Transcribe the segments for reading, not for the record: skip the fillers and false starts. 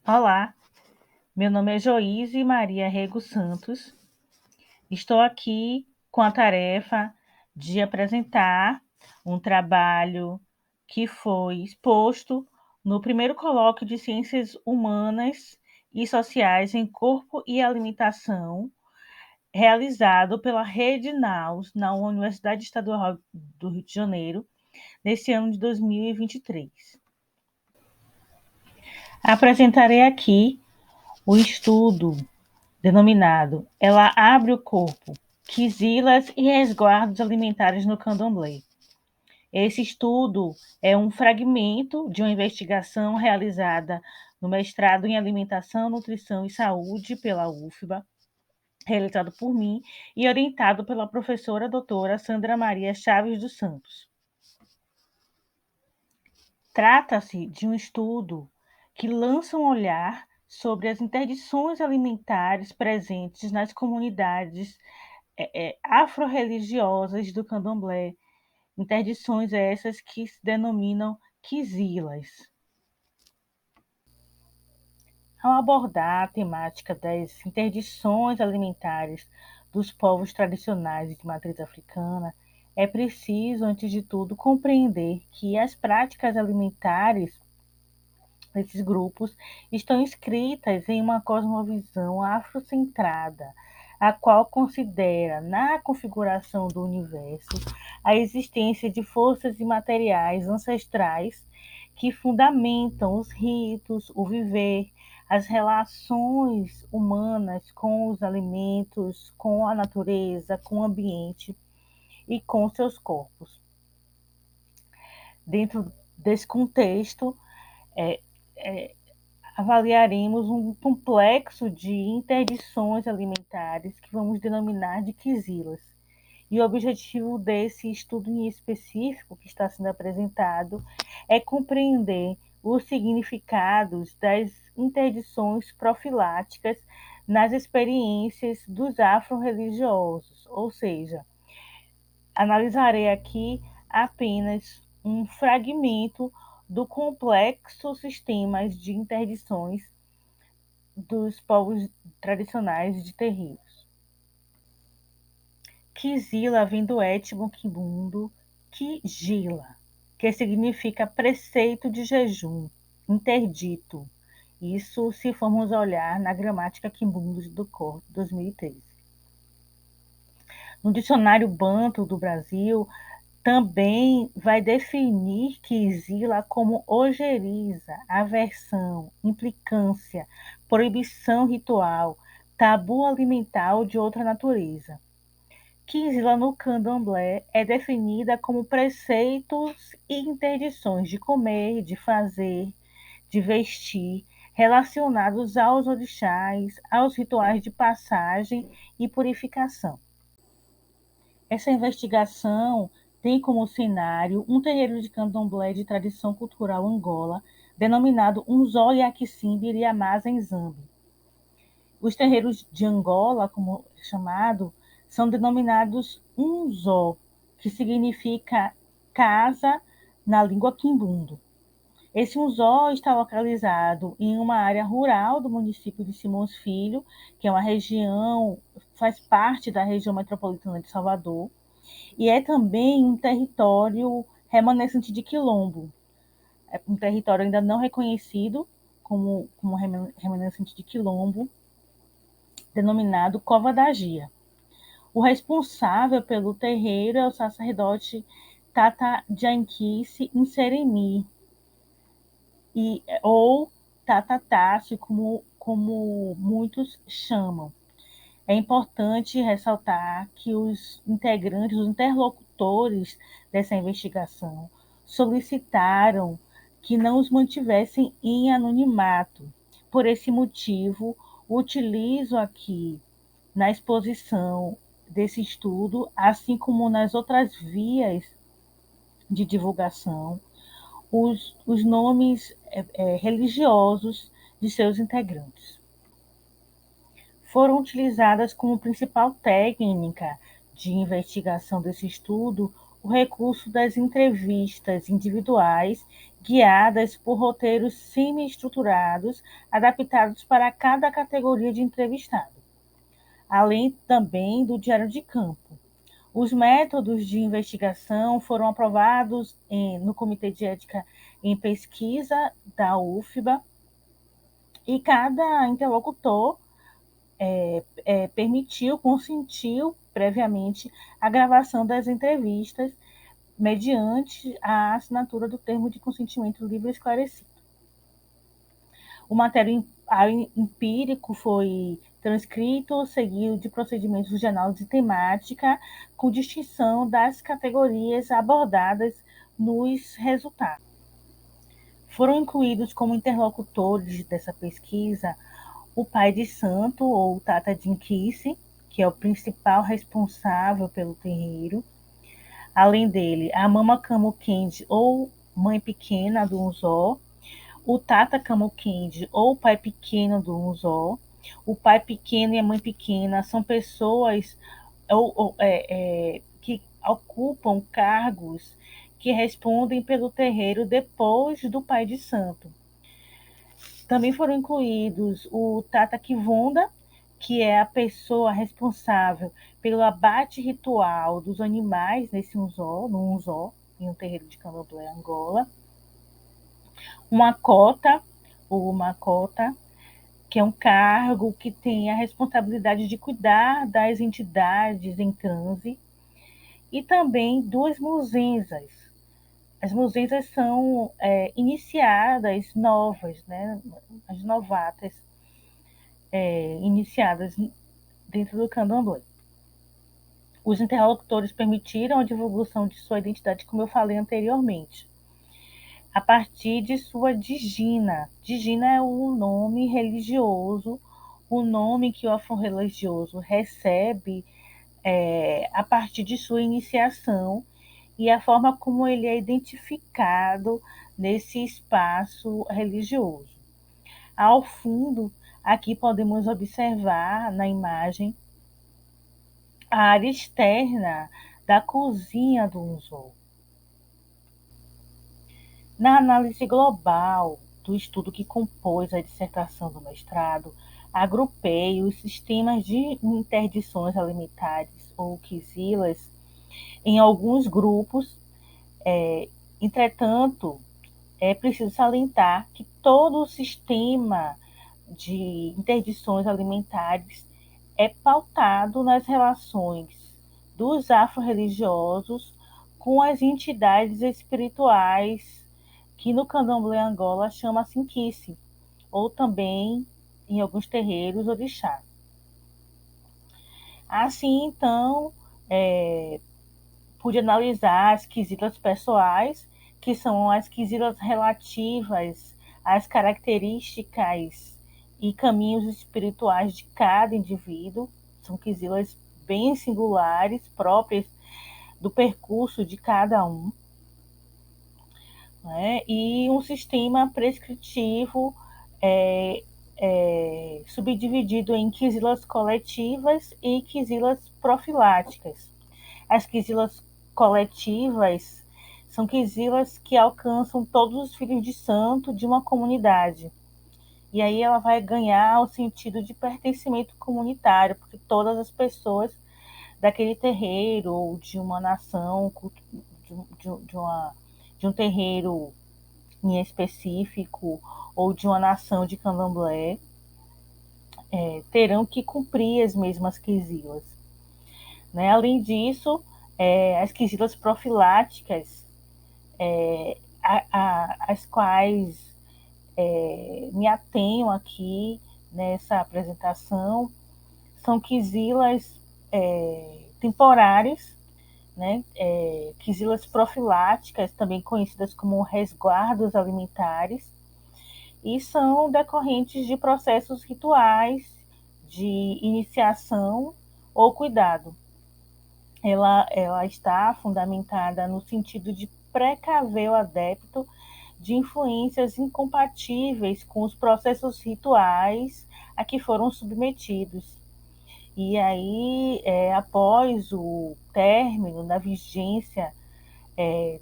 Olá, meu nome é Joíse Maria Rego Santos. Estou aqui com a tarefa de apresentar um trabalho que foi exposto no primeiro colóquio de Ciências Humanas e Sociais em Corpo e Alimentação, realizado pela Rede Naus, na Universidade Estadual do Rio de Janeiro, nesse ano de 2023. Apresentarei aqui o estudo denominado Ela abre o corpo, quizilas e resguardos alimentares no candomblé. Esse estudo é um fragmento de uma investigação realizada no mestrado em Alimentação, Nutrição e Saúde pela UFBA, realizado por mim e orientado pela professora doutora Sandra Maria Chaves dos Santos. Trata-se de um estudo que lança um olhar sobre as interdições alimentares presentes nas comunidades afro-religiosas do candomblé, interdições essas que se denominam quizilas. Ao abordar a temática das interdições alimentares dos povos tradicionais de matriz africana, é preciso, antes de tudo, compreender que as práticas alimentares desses grupos estão inscritas em uma cosmovisão afrocentrada, a qual considera, na configuração do universo, a existência de forças imateriais ancestrais que fundamentam os ritos, o viver, as relações humanas com os alimentos, com a natureza, com o ambiente e com seus corpos. Dentro desse contexto, é, avaliaremos um complexo de interdições alimentares que vamos denominar de quizilas. E o objetivo desse estudo em específico que está sendo apresentado é compreender os significados das interdições profiláticas nas experiências dos afro-religiosos, ou seja, analisarei aqui apenas um fragmento do complexo sistema de interdições dos povos tradicionais de terreiros. Quizila vem do étimo quimbundo Quigila, que significa preceito de jejum, interdito. Isso se formos olhar na gramática Quimbundo do Corpo, 2013. No dicionário Banto do Brasil, também vai definir quizila como ojeriza, aversão, implicância, proibição ritual, tabu alimentar ou de outra natureza. Quizila no candomblé é definida como preceitos e interdições de comer, de fazer, de vestir, relacionados aos orixás, aos rituais de passagem e purificação. Essa investigação tem como cenário um terreiro de candomblé de tradição cultural Angola, denominado Unzó Yaquicimbe Iriamasa Nzambi. Os terreiros de Angola, como é chamado, são denominados Unzó, que significa casa na língua quimbundo. Esse Unzó está localizado em uma área rural do município de Simões Filho, que é uma região, faz parte da região metropolitana de Salvador, e é também um território remanescente de quilombo, é um território ainda não reconhecido como remanescente de quilombo, denominado Cova da Gia. O responsável pelo terreiro é o sacerdote Tata Janquice Inseremi, ou Tata Tássio, como muitos chamam. É importante ressaltar que os integrantes, os interlocutores dessa investigação solicitaram que não os mantivessem em anonimato. Por esse motivo, utilizo aqui na exposição desse estudo, assim como nas outras vias de divulgação, os nomes religiosos de seus integrantes. Foram utilizadas como principal técnica de investigação desse estudo o recurso das entrevistas individuais guiadas por roteiros semi-estruturados, adaptados para cada categoria de entrevistado, além também do diário de campo. Os métodos de investigação foram aprovados no Comitê de Ética em Pesquisa da UFBA, e cada interlocutor consentiu previamente a gravação das entrevistas mediante a assinatura do termo de consentimento livre e esclarecido. O material empírico foi transcrito, seguido de procedimentos de análise temática, com distinção das categorias abordadas nos resultados. Foram incluídos como interlocutores dessa pesquisa o pai de santo, ou Tata Dinkice, que é o principal responsável pelo terreiro. Além dele, a Mama Camuquende, ou mãe pequena do Unzó, o Tata Camuquende, ou pai pequeno do Unzó. O pai pequeno e a mãe pequena são pessoas que ocupam cargos que respondem pelo terreiro depois do pai de santo. Também foram incluídos o Tata Kivunda, que é a pessoa responsável pelo abate ritual dos animais no Unzó, em um terreiro de Candomblé, Angola. Uma cota, que é um cargo que tem a responsabilidade de cuidar das entidades em transe, e também duas muzenzas. As muzenzas são iniciadas novas, né? As novatas iniciadas dentro do candomblé. Os interlocutores permitiram a divulgação de sua identidade, como eu falei anteriormente, a partir de sua digina. Digina é o nome religioso, o nome que o afro-religioso recebe a partir de sua iniciação, e a forma como ele é identificado nesse espaço religioso. Ao fundo, aqui podemos observar na imagem a área externa da cozinha do Unzó. Na análise global do estudo que compôs a dissertação do mestrado, agrupei os sistemas de interdições alimentares, ou quizilas, em alguns grupos. Entretanto, é preciso salientar que todo o sistema de interdições alimentares é pautado nas relações dos afro-religiosos com as entidades espirituais, que no Candomblé Angola chama-se Nkice, ou também, em alguns terreiros, orixá. Assim, então, pude analisar as quisilas pessoais, que são as quisilas relativas às características e caminhos espirituais de cada indivíduo. São quisilas bem singulares, próprias do percurso de cada um, né? E um sistema prescritivo subdividido em quisilas coletivas e quisilas profiláticas. As quisilas coletivas são quisilas que alcançam todos os filhos de santo de uma comunidade. E aí ela vai ganhar o sentido de pertencimento comunitário, porque todas as pessoas daquele terreiro, ou de uma nação, de um terreiro em específico, ou de uma nação de candomblé, terão que cumprir as mesmas quisilas. Né? Além disso, as quisilas profiláticas, as quais me atenho aqui nessa apresentação, são quisilas temporárias, né? Quisilas profiláticas, também conhecidas como resguardos alimentares, e são decorrentes de processos rituais de iniciação ou cuidado. Ela está fundamentada no sentido de precaver o adepto de influências incompatíveis com os processos rituais a que foram submetidos. E aí, após o término da vigência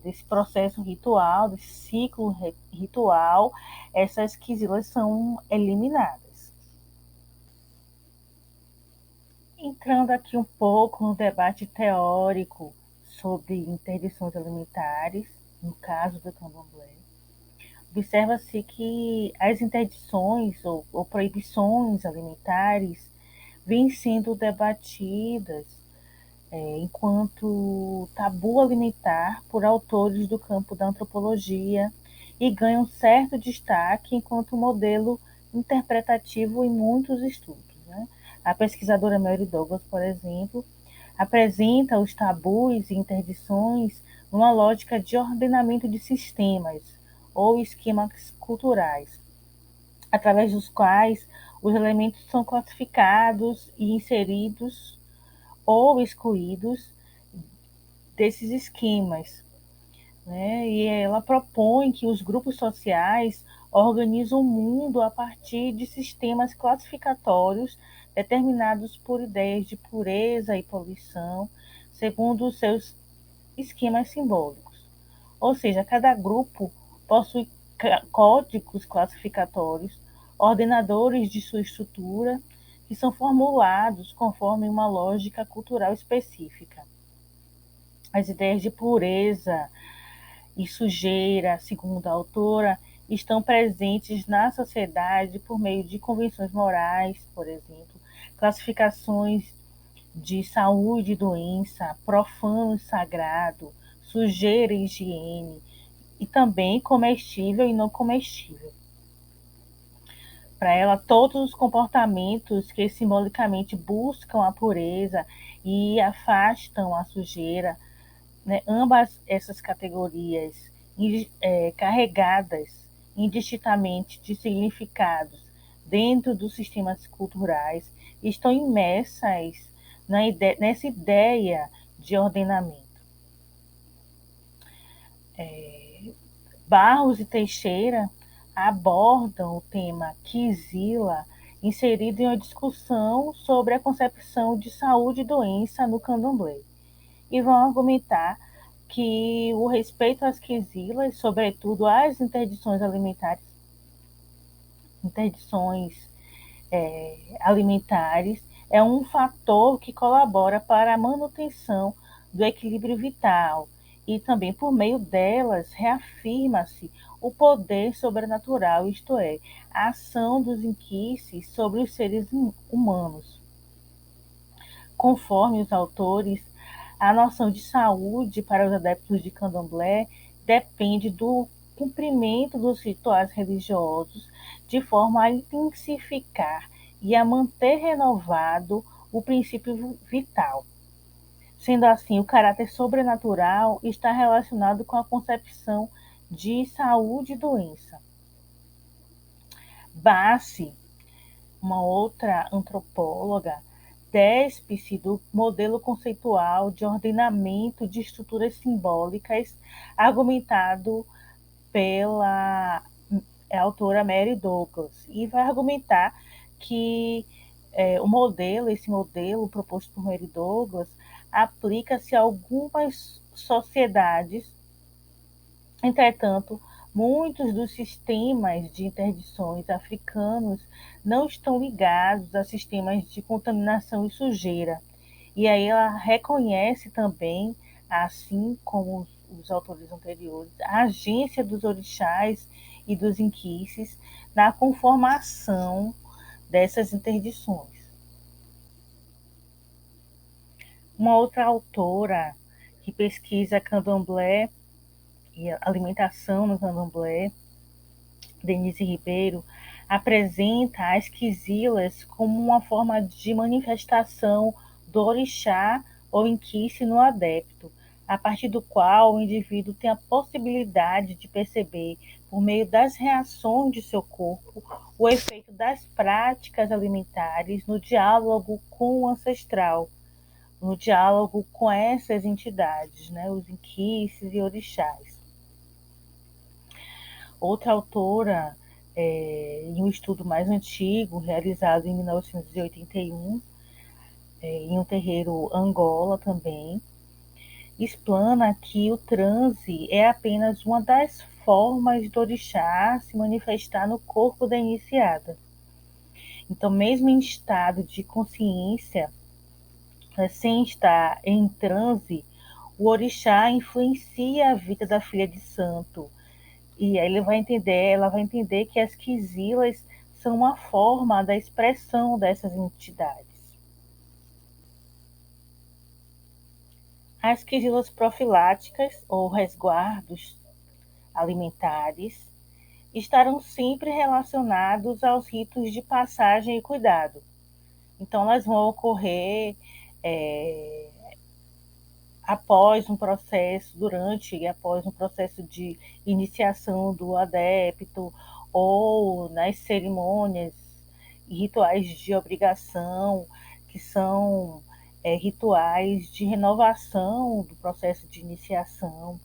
desse processo ritual, desse ciclo ritual, essas quisilas são eliminadas. Entrando aqui um pouco no debate teórico sobre interdições alimentares, no caso do candomblé, observa-se que as interdições ou proibições alimentares vêm sendo debatidas enquanto tabu alimentar por autores do campo da antropologia e ganham certo destaque enquanto modelo interpretativo em muitos estudos. Né? A pesquisadora Mary Douglas, por exemplo, apresenta os tabus e interdições numa lógica de ordenamento de sistemas ou esquemas culturais, através dos quais os elementos são classificados e inseridos ou excluídos desses esquemas. Né? E ela propõe que os grupos sociais organizam o mundo a partir de sistemas classificatórios determinados por ideias de pureza e poluição, segundo os seus esquemas simbólicos. Ou seja, cada grupo possui códigos classificatórios, ordenadores de sua estrutura, que são formulados conforme uma lógica cultural específica. As ideias de pureza e sujeira, segundo a autora, estão presentes na sociedade por meio de convenções morais, por exemplo, classificações de saúde e doença, profano e sagrado, sujeira e higiene, e também comestível e não comestível. Para ela, todos os comportamentos que simbolicamente buscam a pureza e afastam a sujeira, né, ambas essas categorias carregadas indistintamente de significados dentro dos sistemas culturais estão imersas nessa ideia de ordenamento. Barros e Teixeira abordam o tema quizila inserido em uma discussão sobre a concepção de saúde e doença no candomblé, e vão argumentar que o respeito às quizilas, sobretudo às interdições alimentares, alimentares, é um fator que colabora para a manutenção do equilíbrio vital, e também por meio delas reafirma-se o poder sobrenatural, isto é, a ação dos inquices sobre os seres humanos. Conforme os autores, a noção de saúde para os adeptos de candomblé depende do cumprimento dos rituais religiosos, de forma a intensificar e a manter renovado o princípio vital. Sendo assim, o caráter sobrenatural está relacionado com a concepção de saúde e doença. Bassi, uma outra antropóloga, despe-se do modelo conceitual de ordenamento de estruturas simbólicas argumentado pela autora Mary Douglas, e vai argumentar que esse modelo proposto por Mary Douglas aplica-se a algumas sociedades. Entretanto, muitos dos sistemas de interdições africanos não estão ligados a sistemas de contaminação e sujeira. E aí ela reconhece também, assim como os autores anteriores, a agência dos orixás e dos inquices na conformação dessas interdições. Uma outra autora que pesquisa candomblé e alimentação no candomblé, Denise Ribeiro, apresenta as quizilas como uma forma de manifestação do orixá ou inquice no adepto, a partir do qual o indivíduo tem a possibilidade de perceber, por meio das reações de seu corpo, o efeito das práticas alimentares no diálogo com o ancestral, no diálogo com essas entidades, né, os inquices e orixás. Outra autora, em um estudo mais antigo, realizado em 1981, em um terreiro Angola também, explana que o transe é apenas uma das formas do orixá se manifestar no corpo da iniciada. Então, mesmo em estado de consciência, sem estar em transe, o orixá influencia a vida da filha de santo. E aí ela vai entender que as quisilas são uma forma da expressão dessas entidades. As quisilas profiláticas, ou resguardos alimentares, estarão sempre relacionados aos ritos de passagem e cuidado. Então, elas vão ocorrer é, após um processo, durante e após um processo de iniciação do adepto, ou nas cerimônias e rituais de obrigação, que são rituais de renovação do processo de iniciação.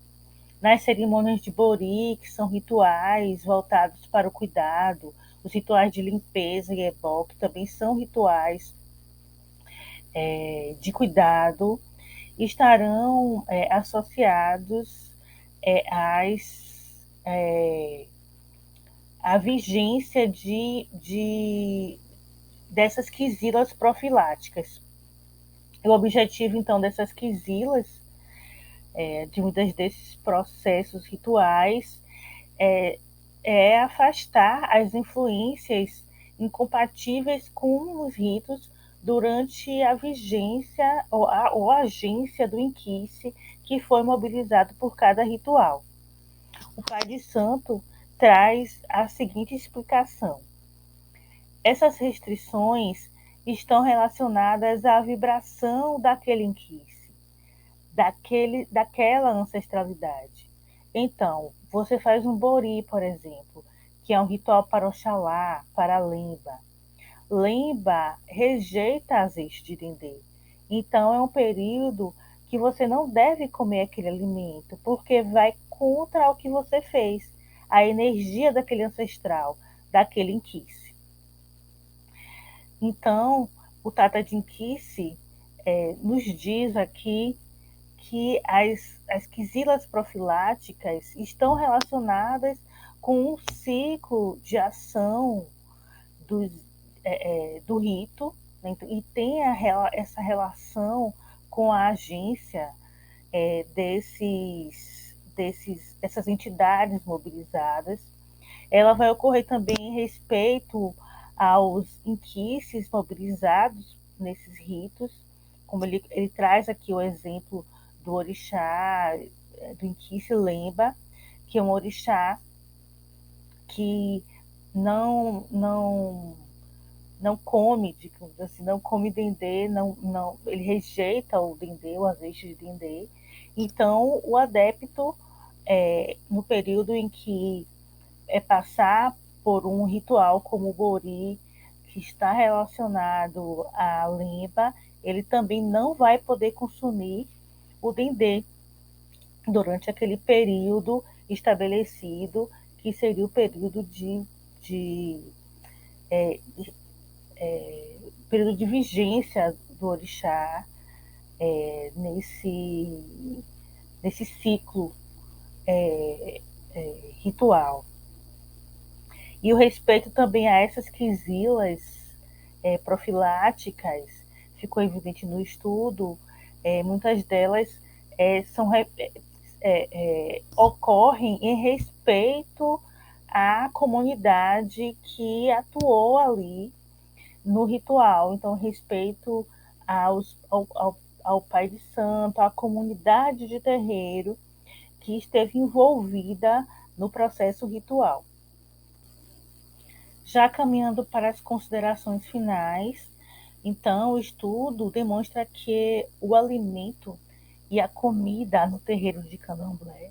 Nas cerimônias de Bori, que são rituais voltados para o cuidado, os rituais de limpeza e ebó, que também são rituais de cuidado, estarão associados às, à vigência dessas quisilas profiláticas. O objetivo, então, dessas quisilas, de muitos desses processos rituais, é afastar as influências incompatíveis com os ritos durante a vigência ou agência do inquice que foi mobilizado por cada ritual. O Pai de Santo traz a seguinte explicação: essas restrições estão relacionadas à vibração daquele inquice, daquela ancestralidade. Então, você faz um bori, por exemplo, que é um ritual para Oxalá, para Lemba. Lemba rejeita azeite de dendê. Então, é um período que você não deve comer aquele alimento, porque vai contra o que você fez, a energia daquele ancestral, daquele inquice. Então, o Tata de Inquice nos diz aqui que as quisilas profiláticas estão relacionadas com um ciclo de ação do, do rito, né? E tem essa relação com a agência dessas entidades mobilizadas. Ela vai ocorrer também em respeito aos inquices mobilizados nesses ritos, como ele traz aqui o exemplo do orixá, do inquice Lemba, que é um orixá que não come, digamos assim, não come dendê, ele rejeita o dendê, o azeite de dendê. Então, o adepto, no período em que passar por um ritual como o Bori, que está relacionado à limpa, ele também não vai poder consumir o dendê durante aquele período estabelecido, que seria o período período de vigência do orixá nesse ciclo ritual. E o respeito também a essas quisilas profiláticas ficou evidente no estudo. Muitas delas ocorrem em respeito à comunidade que atuou ali no ritual. Então, respeito ao Pai de Santo, à comunidade de terreiro que esteve envolvida no processo ritual. Já caminhando para as considerações finais, então o estudo demonstra que o alimento e a comida no terreiro de Candomblé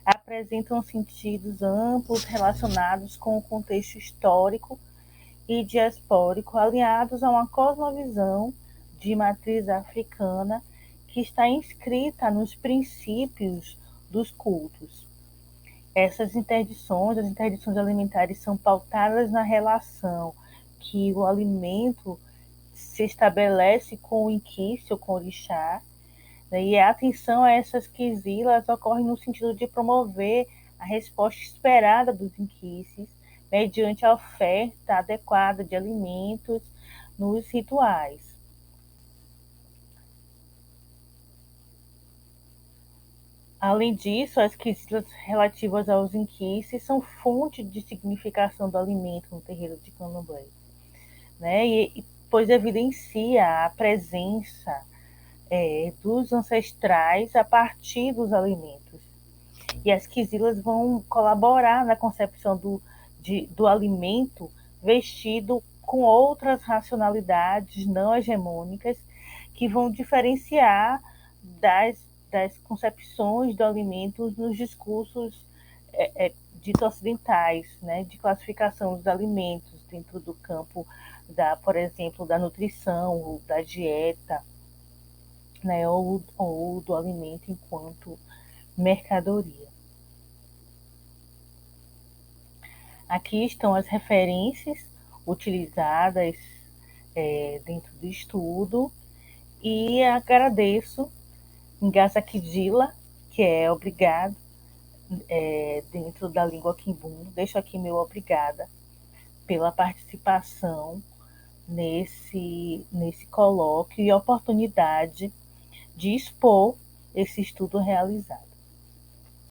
apresentam sentidos amplos relacionados com o contexto histórico e diaspórico, alinhados a uma cosmovisão de matriz africana que está inscrita nos princípios dos cultos. Essas interdições, as interdições alimentares, são pautadas na relação que o alimento se estabelece com o inquice ou com o orixá, né? E a atenção a essas quisilas ocorre no sentido de promover a resposta esperada dos inquices mediante a oferta adequada de alimentos nos rituais. Além disso, as quesilas relativas aos inquices são fonte de significação do alimento no terreiro de Candomblé, né? Pois evidencia a presença dos ancestrais a partir dos alimentos. E as quisilas vão colaborar na concepção do alimento vestido com outras racionalidades não hegemônicas que vão diferenciar das concepções do alimento nos discursos ditos ocidentais, né, de classificação dos alimentos dentro do campo por exemplo, da nutrição, ou da dieta, né, ou do alimento enquanto mercadoria. Aqui estão as referências utilizadas dentro do estudo e agradeço Ngasakidila, que é obrigado, dentro da língua Kimbundu. Deixo aqui meu obrigada pela participação nesse colóquio e oportunidade de expor esse estudo realizado.